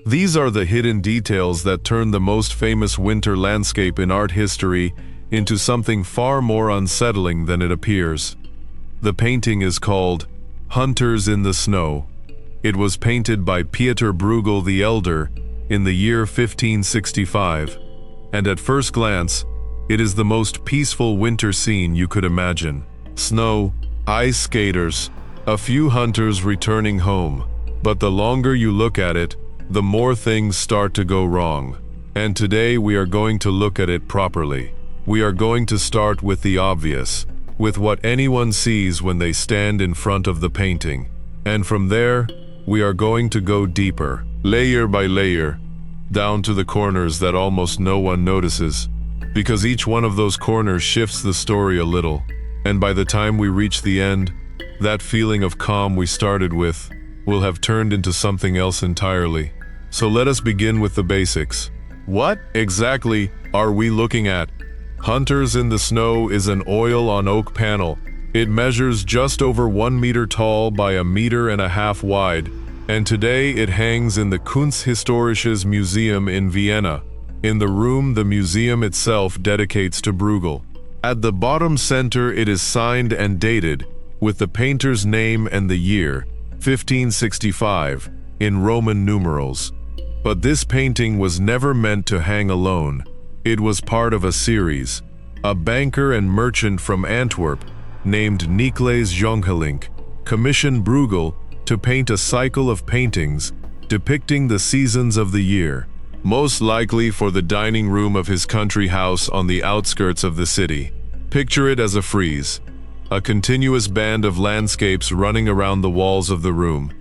These are the hidden details that turn the most famous winter landscape in art history into something far more unsettling than it appears. The painting is called Hunters in the Snow. It was painted by Pieter Bruegel the Elder in the year 1565, and at first glance, it is the most peaceful winter scene you could imagine. Snow, ice skaters, a few hunters returning home. But the longer you look at it, the more things start to go wrong. And today we are going to look at it properly. We are going to start with the obvious, with what anyone sees when they stand in front of the painting. And from there, we are going to go deeper, layer by layer, down to the corners that almost no one notices, because each one of those corners shifts the story a little. And by the time we reach the end, that feeling of calm we started with will have turned into something else entirely. So let us begin with the basics. What exactly are we looking at? Hunters in the Snow is an oil on oak panel. It measures just over 1 meter tall by 1.5 meters wide, and today it hangs in the Kunsthistorisches Museum in Vienna, in the room the museum itself dedicates to Bruegel. At the bottom center it is signed and dated, with the painter's name and the year, 1565, in Roman numerals. But this painting was never meant to hang alone. It was part of a series. A banker and merchant from Antwerp, named Nicolaes Jongelink, commissioned Bruegel to paint a cycle of paintings depicting the seasons of the year, most likely for the dining room of his country house on the outskirts of the city. Picture it as a frieze, a continuous band of landscapes running around the walls of the room.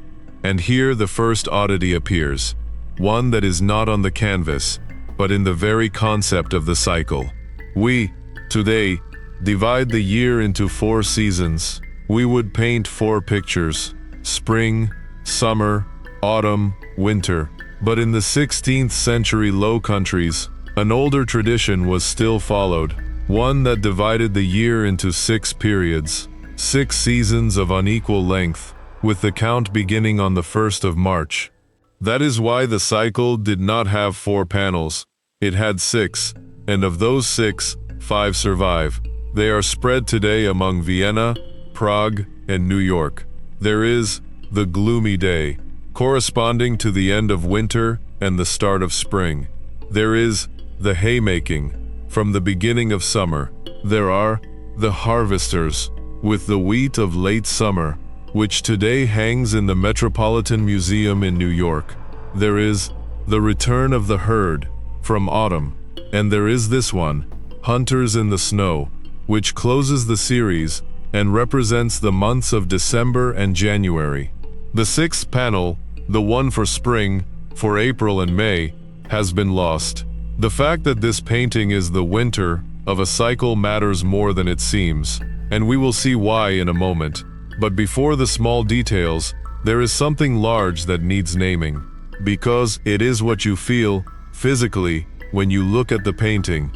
And here the first oddity appears, one that is not on the canvas, but in the very concept of the cycle. We, today, divide the year into 4 seasons. We would paint 4 pictures: spring, summer, autumn, winter. But in the 16th century Low Countries, an older tradition was still followed, one that divided the year into 6 periods, 6 seasons of unequal length, with the count beginning on the 1st of March. That is why the cycle did not have 4 panels. It had 6, and of those 6, 5 survive. They are spread today among Vienna, Prague, and New York. There is the gloomy day, corresponding to the end of winter and the start of spring. There is the haymaking, from the beginning of summer. There are the harvesters, with the wheat of late summer, which today hangs in the Metropolitan Museum in New York. There is the return of the herd, from autumn. And there is this one, Hunters in the Snow, which closes the series and represents the months of December and January. The 6th panel, the one for spring, for April and May, has been lost. The fact that this painting is the winter of a cycle matters more than it seems, and we will see why in a moment. But before the small details, there is something large that needs naming, because it is what you feel, physically, when you look at the painting: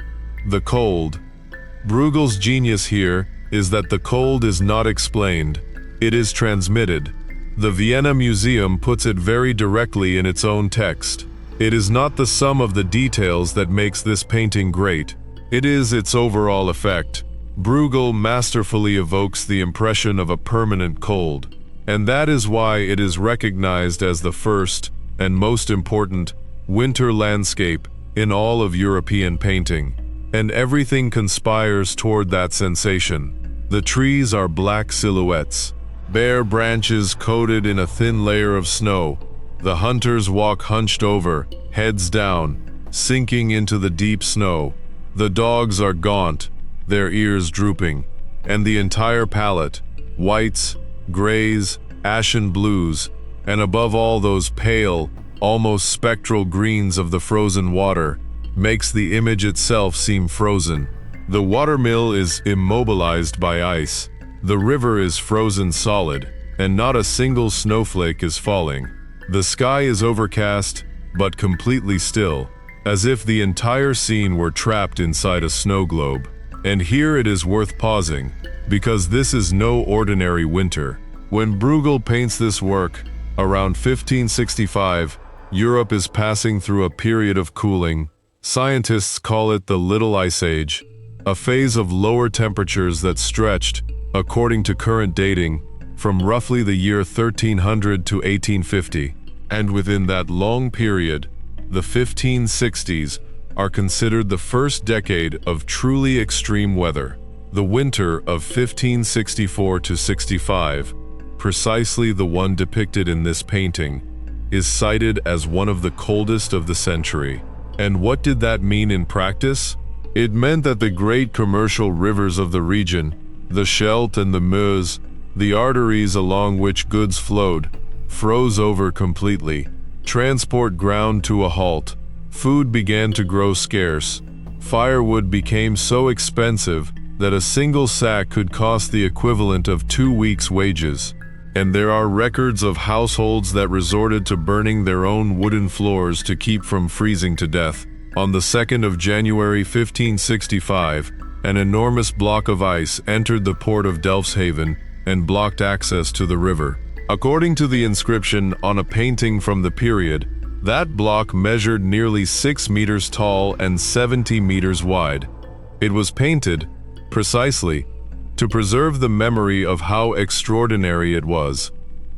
the cold. Bruegel's genius here is that the cold is not explained, it is transmitted. The Vienna Museum puts it very directly in its own text. It is not the sum of the details that makes this painting great. It is its overall effect. Bruegel masterfully evokes the impression of a permanent cold, and that is why it is recognized as the first and most important winter landscape in all of European painting. And everything conspires toward that sensation. The trees are black silhouettes, bare branches coated in a thin layer of snow. The hunters walk hunched over, heads down, sinking into the deep snow. The dogs are gaunt, their ears drooping, and the entire palette, whites, grays, ashen blues, and above all those pale, almost spectral greens of the frozen water, makes the image itself seem frozen. The watermill is immobilized by ice. The river is frozen solid, and not a single snowflake is falling. The sky is overcast, but completely still, as if the entire scene were trapped inside a snow globe. And here it is worth pausing, because this is no ordinary winter. When Bruegel paints this work, around 1565, Europe is passing through a period of cooling. Scientists call it the Little Ice Age, a phase of lower temperatures that stretched, according to current dating, from roughly the year 1300 to 1850. And within that long period, the 1560s are considered the first decade of truly extreme weather. The winter of 1564 to 65, precisely the one depicted in this painting, is cited as one of the coldest of the century. And what did that mean in practice? It meant that the great commercial rivers of the region, the Scheldt and the Meuse, the arteries along which goods flowed, froze over completely. Transport ground to a halt. Food began to grow scarce. Firewood became so expensive that a single sack could cost the equivalent of 2 weeks' wages. And there are records of households that resorted to burning their own wooden floors to keep from freezing to death. On the 2nd of January 1565, an enormous block of ice entered the port of Delfshaven and blocked access to the river. According to the inscription on a painting from the period, that block measured nearly 6 meters tall and 70 meters wide. It was painted, precisely, to preserve the memory of how extraordinary it was.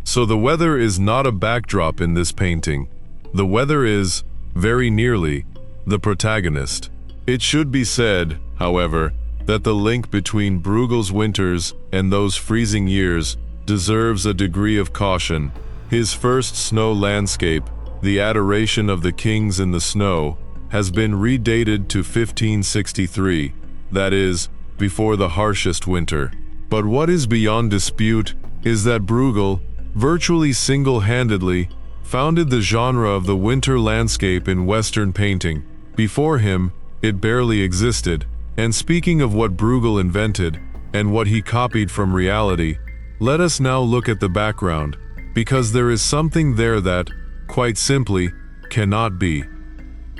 So the weather is not a backdrop in this painting. The weather is, very nearly, the protagonist. It should be said, however, that the link between Bruegel's winters and those freezing years deserves a degree of caution. His first snow landscape, The Adoration of the Kings in the Snow, has been redated to 1563, that is, before the harshest winter. But what is beyond dispute is that Bruegel, virtually single-handedly, founded the genre of the winter landscape in Western painting. Before him, it barely existed. And speaking of what Bruegel invented, and what he copied from reality, let us now look at the background, because there is something there that, quite simply, cannot be.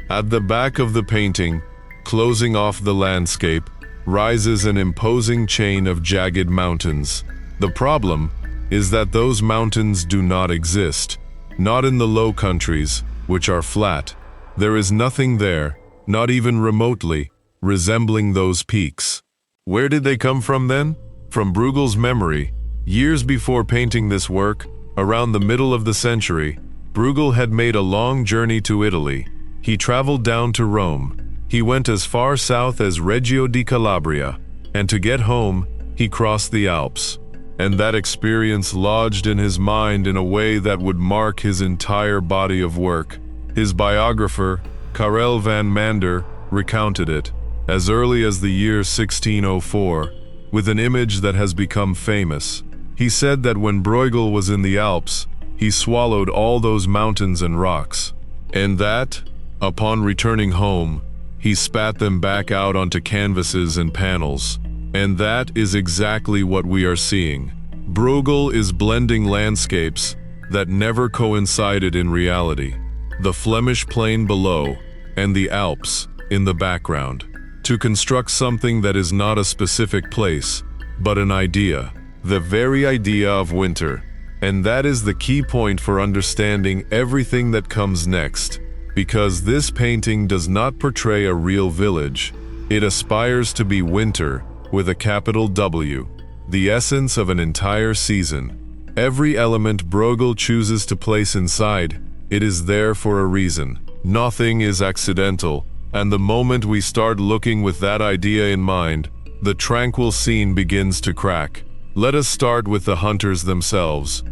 At the back of the painting, closing off the landscape, rises an imposing chain of jagged mountains. The problem is that those mountains do not exist. Not in the Low Countries, which are flat. There is nothing there, not even remotely, resembling those peaks. Where did they come from then? From Bruegel's memory. Years before painting this work, around the middle of the century, Bruegel had made a long journey to Italy. He traveled down to Rome. He went as far south as Reggio di Calabria, and to get home, he crossed the Alps. And that experience lodged in his mind in a way that would mark his entire body of work. His biographer, Karel van Mander, recounted it, as early as the year 1604, with an image that has become famous. He said that when Bruegel was in the Alps, he swallowed all those mountains and rocks, and that, upon returning home, he spat them back out onto canvases and panels. And that is exactly what we are seeing. Bruegel is blending landscapes that never coincided in reality. The Flemish plain below, and the Alps in the background, to construct something that is not a specific place, but an idea. The very idea of winter. And that is the key point for understanding everything that comes next. Because this painting does not portray a real village. It aspires to be winter, with a capital W, the essence of an entire season. Every element Bruegel chooses to place inside, it is there for a reason. Nothing is accidental, and the moment we start looking with that idea in mind, the tranquil scene begins to crack. Let us start with the hunters themselves.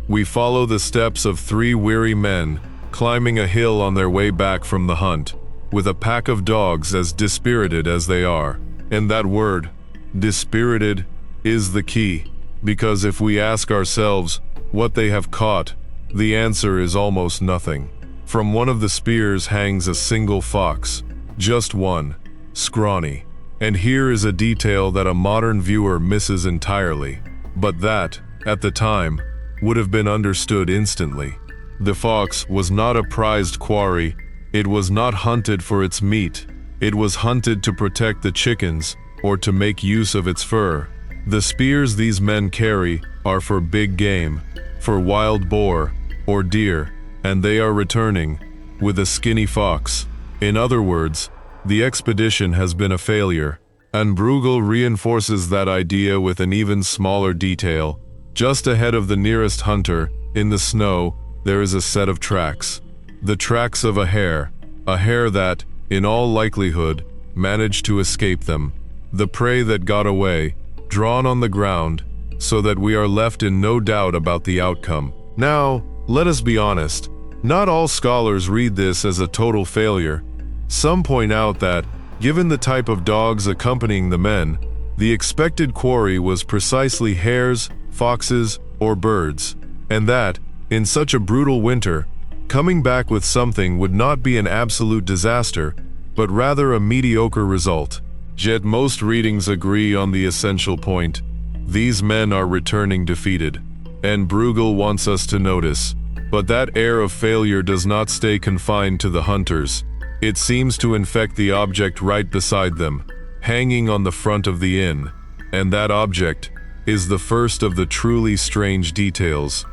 We follow the steps of 3 weary men, climbing a hill on their way back from the hunt, with a pack of dogs as dispirited as they are. And that word, dispirited, is the key, because if we ask ourselves what they have caught, the answer is almost nothing. From one of the spears hangs a single fox, just one, scrawny. And here is a detail that a modern viewer misses entirely, but that, at the time, would have been understood instantly. The fox was not a prized quarry. It was not hunted for its meat. It was hunted to protect the chickens or to make use of its fur. The spears these men carry are for big game, for wild boar or deer. and they are returning with a skinny fox. In other words, the expedition has been a failure. And Bruegel reinforces that idea with an even smaller detail. Just ahead of the nearest hunter, in the snow, there is a set of tracks. The tracks of a hare that, in all likelihood, managed to escape them. The prey that got away, drawn on the ground, so that we are left in no doubt about the outcome. Now, let us be honest. Not all scholars read this as a total failure. Some point out that, given the type of dogs accompanying the men, the expected quarry was precisely hares, foxes, or birds, and that, in such a brutal winter, coming back with something would not be an absolute disaster, but rather a mediocre result. Yet most readings agree on the essential point. These men are returning defeated, and Bruegel wants us to notice. But that air of failure does not stay confined to the hunters. It seems to infect the object right beside them, hanging on the front of the inn, and that object is the first of the truly strange details.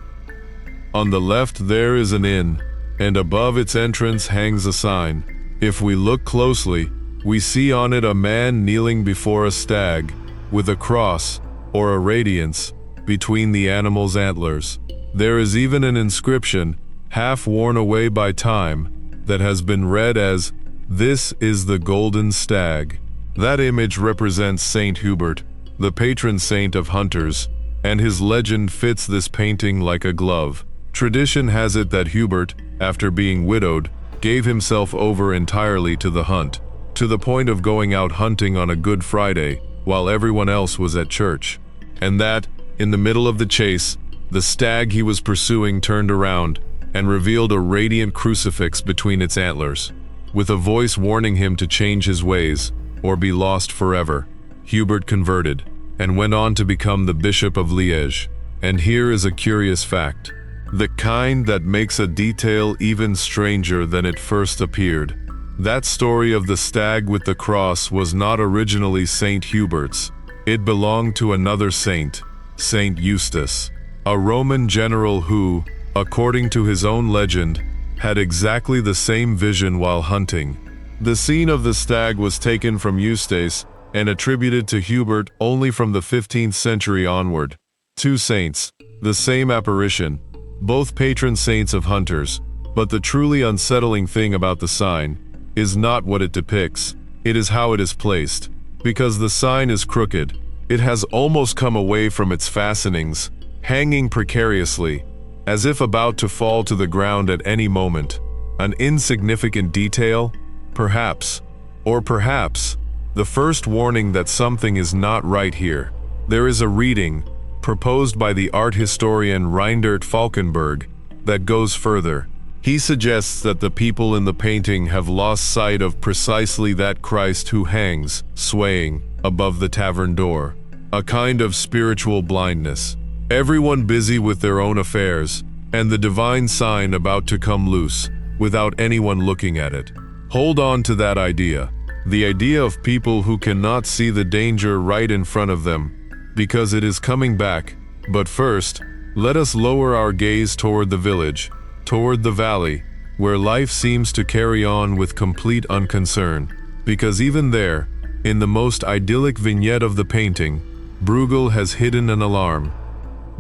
On the left there is an inn, and above its entrance hangs a sign. If we look closely, we see on it a man kneeling before a stag, with a cross, or a radiance, between the animal's antlers. There is even an inscription, half worn away by time, that has been read as, "This is the golden stag." That image represents Saint Hubert, the patron saint of hunters, and his legend fits this painting like a glove. Tradition has it that Hubert, after being widowed, gave himself over entirely to the hunt, to the point of going out hunting on a Good Friday, while everyone else was at church. And that, in the middle of the chase, the stag he was pursuing turned around, and revealed a radiant crucifix between its antlers, with a voice warning him to change his ways, or be lost forever. Hubert converted, and went on to become the Bishop of Liège. And here is a curious fact, the kind that makes a detail even stranger than it first appeared. That story of the stag with the cross was not originally Saint Hubert's. It belonged to another saint, Saint Eustace, a Roman general who, according to his own legend, had exactly the same vision while hunting. The scene of the stag was taken from Eustace and attributed to Hubert only from the 15th century onward. Two saints, the same apparition, both patron saints of hunters, but the truly unsettling thing about the sign is not what it depicts, it is how it is placed. Because the sign is crooked, it has almost come away from its fastenings, hanging precariously, as if about to fall to the ground at any moment. An insignificant detail? Perhaps. Or perhaps, the first warning that something is not right here. There is a reading, proposed by the art historian Reindert Falkenberg, that goes further. He suggests that the people in the painting have lost sight of precisely that Christ who hangs, swaying, above the tavern door. A kind of spiritual blindness. Everyone busy with their own affairs, and the divine sign about to come loose, without anyone looking at it. Hold on to that idea. The idea of people who cannot see the danger right in front of them, because it is coming back. But first, let us lower our gaze toward the village, toward the valley, where life seems to carry on with complete unconcern. Because even there, in the most idyllic vignette of the painting, Bruegel has hidden an alarm.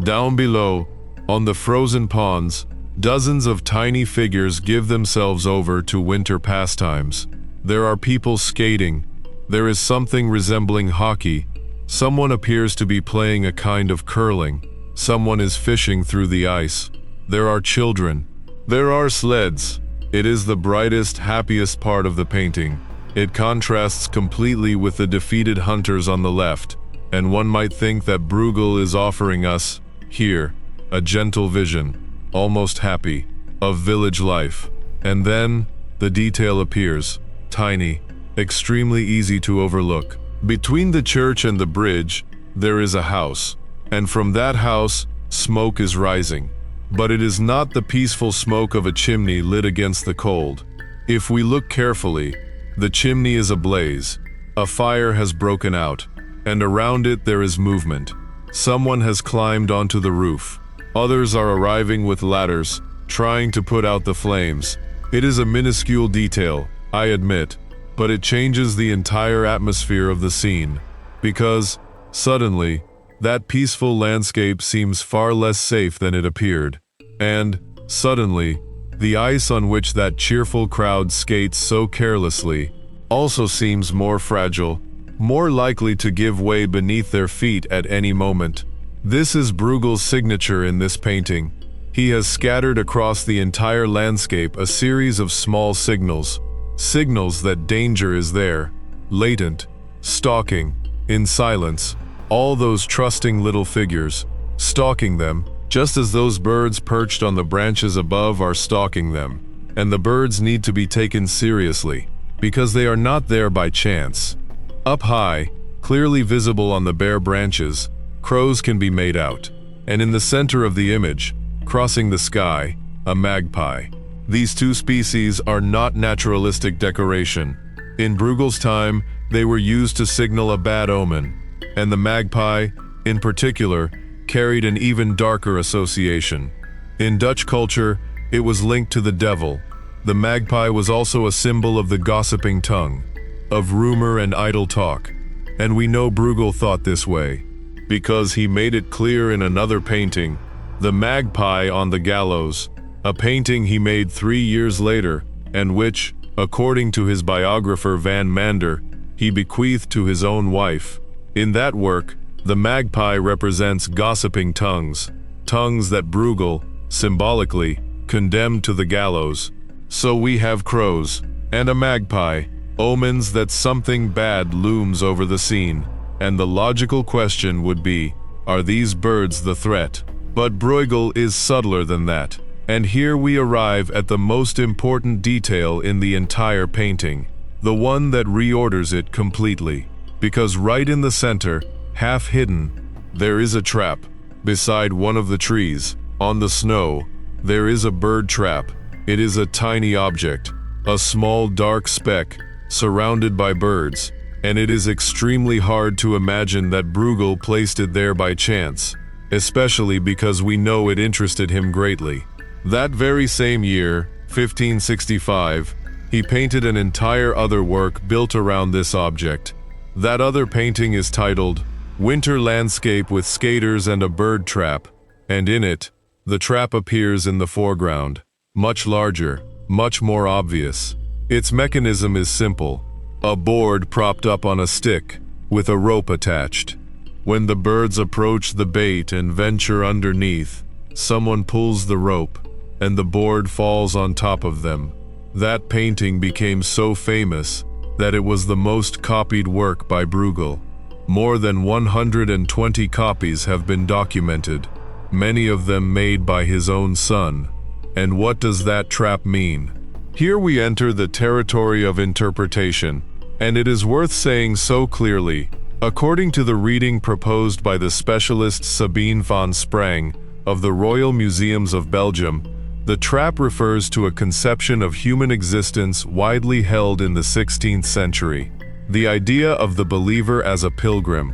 Down below, on the frozen ponds, dozens of tiny figures give themselves over to winter pastimes. There are people skating. There is something resembling hockey. Someone appears to be playing a kind of curling. Someone is fishing through the ice. There are children. There are sleds. It is the brightest, happiest part of the painting. It contrasts completely with the defeated hunters on the left, and one might think that Bruegel is offering us, here, a gentle vision, almost happy, of village life. And then, the detail appears, tiny, extremely easy to overlook. Between the church and the bridge, there is a house, and from that house, smoke is rising. But it is not the peaceful smoke of a chimney lit against the cold. If we look carefully, the chimney is ablaze. A fire has broken out, and around it there is movement. Someone has climbed onto the roof. Others are arriving with ladders, trying to put out the flames. It is a minuscule detail, I admit, but it changes the entire atmosphere of the scene, because, suddenly, that peaceful landscape seems far less safe than it appeared. And, suddenly, the ice on which that cheerful crowd skates so carelessly also seems more fragile, more likely to give way beneath their feet at any moment. This is Bruegel's signature in this painting. He has scattered across the entire landscape a series of small signals, signals that danger is there, latent, stalking, in silence, all those trusting little figures, stalking them, just as those birds perched on the branches above are stalking them. And the birds need to be taken seriously, because they are not there by chance. Up high, clearly visible on the bare branches, crows can be made out, and in the center of the image, crossing the sky, a magpie. These two species are not naturalistic decoration. In Bruegel's time, they were used to signal a bad omen, and the magpie, in particular, carried an even darker association. In Dutch culture, it was linked to the devil. The magpie was also a symbol of the gossiping tongue, of rumor and idle talk, and we know Bruegel thought this way, because he made it clear in another painting, The Magpie on the Gallows, a painting he made 3 years later, and which, according to his biographer Van Mander, he bequeathed to his own wife. In that work, the magpie represents gossiping tongues, tongues that Bruegel, symbolically, condemned to the gallows. So we have crows, and a magpie, omens that something bad looms over the scene, and the logical question would be, are these birds the threat? But Bruegel is subtler than that, and here we arrive at the most important detail in the entire painting, the one that reorders it completely. Because right in the center, half hidden, there is a trap. Beside one of the trees, on the snow, there is a bird trap. It is a tiny object, a small dark speck, surrounded by birds, and it is extremely hard to imagine that Bruegel placed it there by chance, especially because we know it interested him greatly. That very same year, 1565, he painted an entire other work built around this object. That other painting is titled Winter Landscape with Skaters and a Bird Trap, and in it, the trap appears in the foreground, much larger, much more obvious. Its mechanism is simple, a board propped up on a stick, with a rope attached. When the birds approach the bait and venture underneath, someone pulls the rope, and the board falls on top of them. That painting became so famous that it was the most copied work by Bruegel. More than 120 copies have been documented, many of them made by his own son. And what does that trap mean? Here we enter the territory of interpretation, and it is worth saying so clearly. According to the reading proposed by the specialist Sabine van Sprang of the Royal Museums of Belgium, the trap refers to a conception of human existence widely held in the 16th century. The idea of the believer as a pilgrim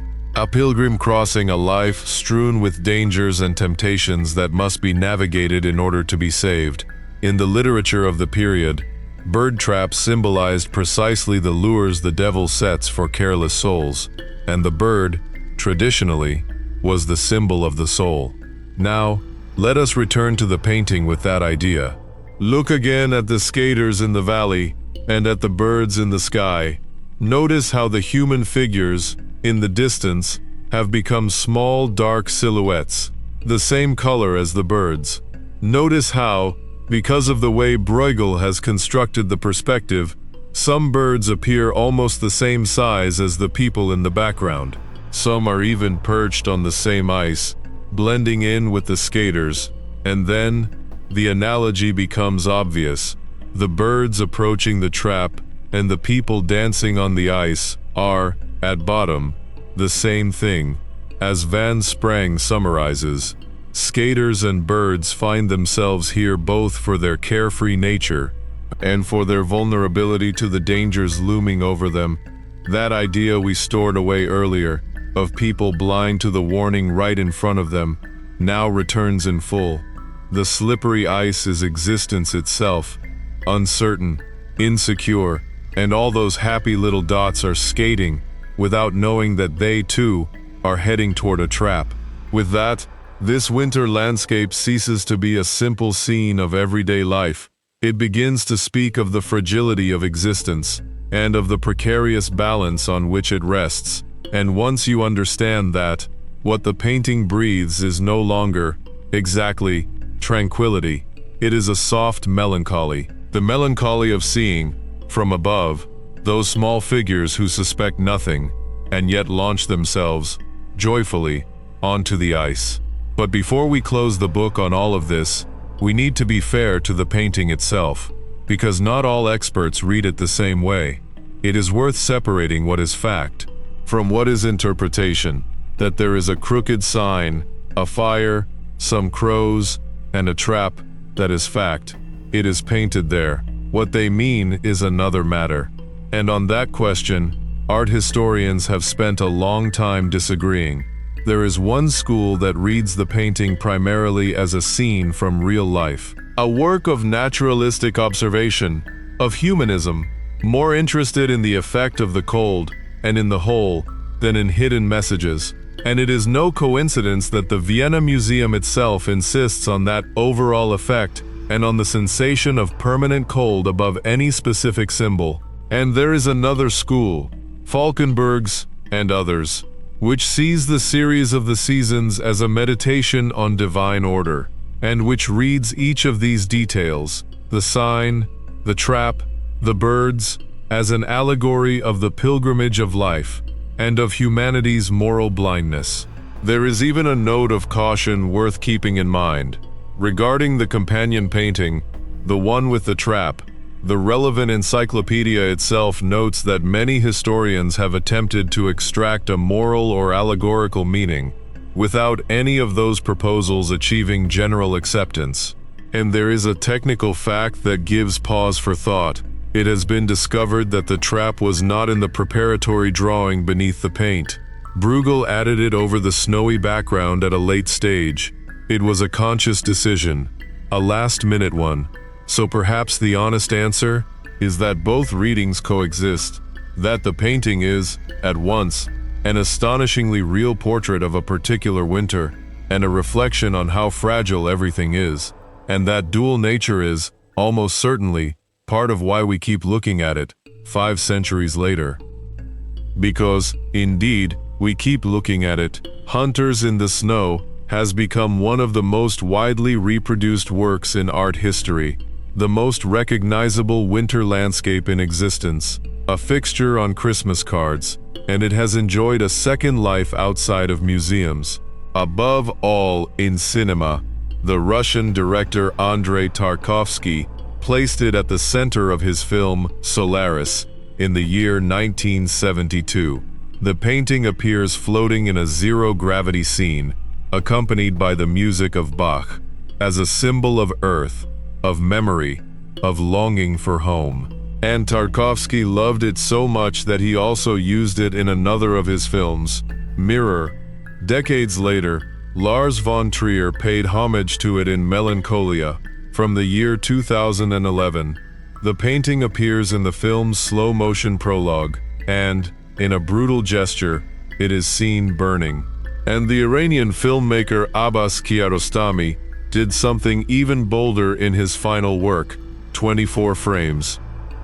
crossing a life strewn with dangers and temptations that must be navigated in order to be saved. In the literature of the period, bird traps symbolized precisely the lures the devil sets for careless souls, and the bird, traditionally, was the symbol of the soul. Now, let us return to the painting with that idea. Look again at the skaters in the valley and at the birds in the sky. Notice how the human figures, in the distance, have become small dark silhouettes, the same color as the birds. Notice how, because of the way Bruegel has constructed the perspective, some birds appear almost the same size as the people in the background. Some are even perched on the same ice, blending in with the skaters, and then, the analogy becomes obvious. The birds approaching the trap and the people dancing on the ice are, at bottom, the same thing. As Van Sprang summarizes, skaters and birds find themselves here both for their carefree nature and for their vulnerability to the dangers looming over them. That idea we stored away earlier, of people blind to the warning right in front of them, now returns in full. The slippery ice is existence itself, uncertain, insecure, and all those happy little dots are skating without knowing that they, too, are heading toward a trap. With that, this winter landscape ceases to be a simple scene of everyday life. It begins to speak of the fragility of existence and of the precarious balance on which it rests. And once you understand that, what the painting breathes is no longer, exactly, tranquility. It is a soft melancholy, the melancholy of seeing, from above, those small figures who suspect nothing, and yet launch themselves, joyfully, onto the ice. But before we close the book on all of this, we need to be fair to the painting itself, because not all experts read it the same way. It is worth separating what is fact from what is interpretation. That there is a crooked sign, a fire, some crows, and a trap, that is fact. It is painted there. What they mean is another matter. And on that question, art historians have spent a long time disagreeing. There is one school that reads the painting primarily as a scene from real life, a work of naturalistic observation, of humanism, more interested in the effect of the cold and in the whole than in hidden messages. And it is no coincidence that the Vienna Museum itself insists on that overall effect and on the sensation of permanent cold above any specific symbol. And there is another school, Falkenberg's and others, which sees the series of the seasons as a meditation on divine order, and which reads each of these details, the sign, the trap, the birds, as an allegory of the pilgrimage of life, and of humanity's moral blindness. There is even a note of caution worth keeping in mind. Regarding the companion painting, the one with the trap, the relevant encyclopedia itself notes that many historians have attempted to extract a moral or allegorical meaning, without any of those proposals achieving general acceptance. And there is a technical fact that gives pause for thought. It has been discovered that the trap was not in the preparatory drawing beneath the paint. Bruegel added it over the snowy background at a late stage. It was a conscious decision, a last-minute one. So perhaps the honest answer is that both readings coexist, that the painting is, at once, an astonishingly real portrait of a particular winter, and a reflection on how fragile everything is, and that dual nature is, almost certainly, part of why we keep looking at it, 5 centuries later. Because, indeed, we keep looking at it. Hunters in the Snow has become one of the most widely reproduced works in art history, the most recognizable winter landscape in existence, a fixture on Christmas cards, and it has enjoyed a second life outside of museums. Above all, in cinema, the Russian director Andrei Tarkovsky placed it at the center of his film Solaris in the year 1972. The painting appears floating in a zero-gravity scene, accompanied by the music of Bach, as a symbol of earth, of memory, of longing for home. And Tarkovsky loved it so much that he also used it in another of his films, Mirror. Decades later, Lars von Trier paid homage to it in Melancholia, from the year 2011. The painting appears in the film's slow-motion prologue, and, in a brutal gesture, it is seen burning. And the Iranian filmmaker Abbas Kiarostami did something even bolder in his final work, 24 Frames.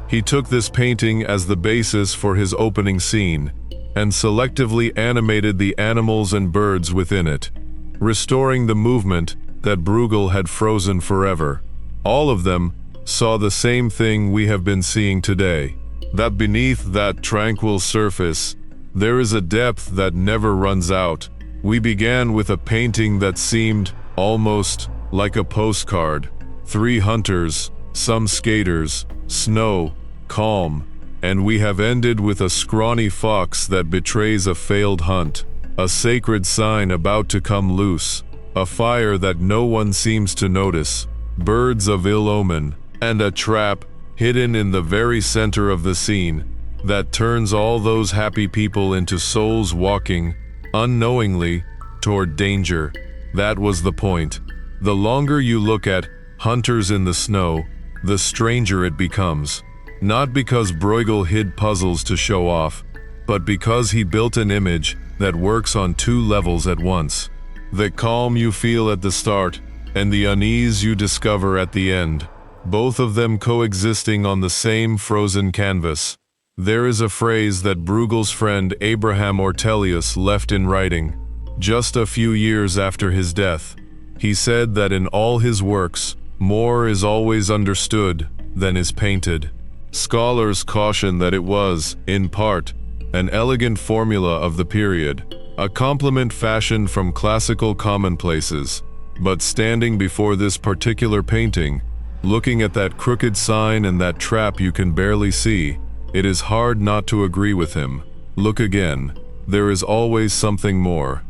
He took this painting as the basis for his opening scene, and selectively animated the animals and birds within it, restoring the movement that Bruegel had frozen forever. All of them saw the same thing we have been seeing today, that beneath that tranquil surface, there is a depth that never runs out. We began with a painting that seemed almost like a postcard. 3 hunters, some skaters, snow, calm, and we have ended with a scrawny fox that betrays a failed hunt, a sacred sign about to come loose, a fire that no one seems to notice, birds of ill omen, and a trap hidden in the very center of the scene that turns all those happy people into souls walking, unknowingly, toward danger. That was the point. The longer you look at Hunters in the Snow, the stranger it becomes. Not because Bruegel hid puzzles to show off, but because he built an image that works on two levels at once. The calm you feel at the start, and the unease you discover at the end, both of them coexisting on the same frozen canvas. There is a phrase that Bruegel's friend Abraham Ortelius left in writing, just a few years after his death. He said that in all his works, more is always understood than is painted. Scholars caution that it was, in part, an elegant formula of the period, a complement fashioned from classical commonplaces. But standing before this particular painting, looking at that crooked sign and that trap you can barely see, it is hard not to agree with him. Look again. There is always something more.